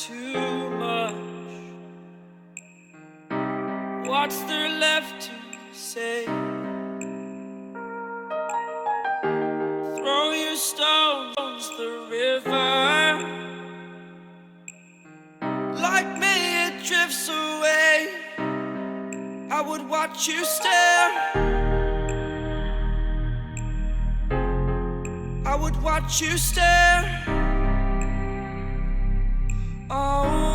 too much. What's there left to say? Throw your stones the river. Like me it drifts away. I would watch you stare. I would watch you stare. Oh.